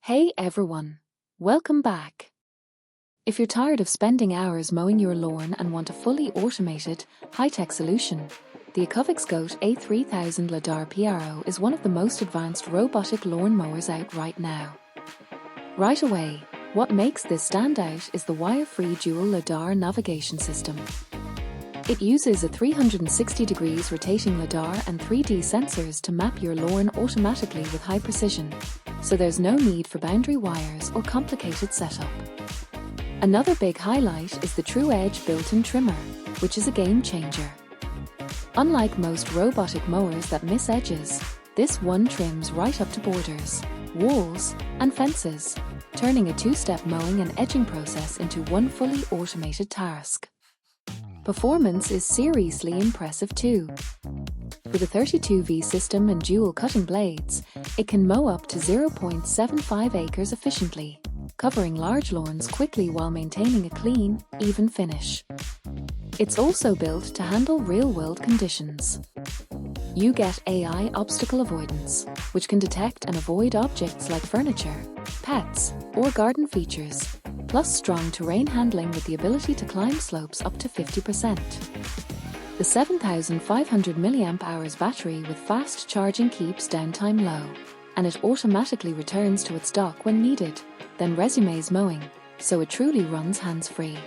Hey everyone, welcome back. If you're tired of spending hours mowing your lawn and want a fully automated, high-tech solution, the ECOVACS GOAT A3000 LiDAR PRO is one of the most advanced robotic lawn mowers out right now. Right away, what makes this stand out is the wire-free Dual-LiDAR Navigation system. It uses a 360 degrees rotating LiDAR and 3D sensors to map your lawn automatically with high precision, so there's no need for boundary wires or complicated setup. Another big highlight is the TruEdge built-in trimmer, which is a game changer. Unlike most robotic mowers that miss edges, this one trims right up to borders, walls, and fences, turning a two-step mowing and edging process into one fully automated task. Performance is seriously impressive too. With a 32V system and dual cutting blades, it can mow up to 0.75 acres efficiently, covering large lawns quickly while maintaining a clean, even finish. It's also built to handle real-world conditions. You get AI obstacle avoidance, which can detect and avoid objects like furniture, pets, or garden features, plus strong terrain handling with the ability to climb slopes up to 50%. The 7,500 mAh battery with fast charging keeps downtime low, and it automatically returns to its dock when needed, then resumes mowing, so it truly runs hands-free.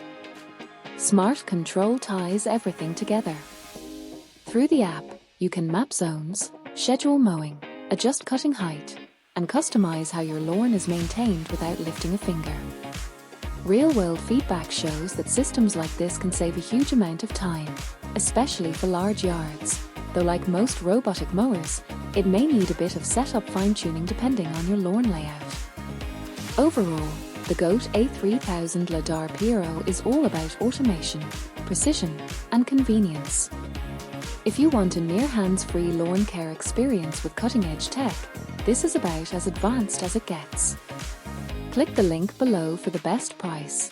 Smart control ties everything together. Through the app, you can map zones, schedule mowing, adjust cutting height, and customize how your lawn is maintained without lifting a finger. Real-world feedback shows that systems like this can save a huge amount of time, especially for large yards, though like most robotic mowers, it may need a bit of setup fine-tuning depending on your lawn layout. Overall, the GOAT A3000 LiDAR PRO is all about automation, precision, and convenience. If you want a near hands-free lawn care experience with cutting-edge tech, this is about as advanced as it gets. Click the link below for the best price.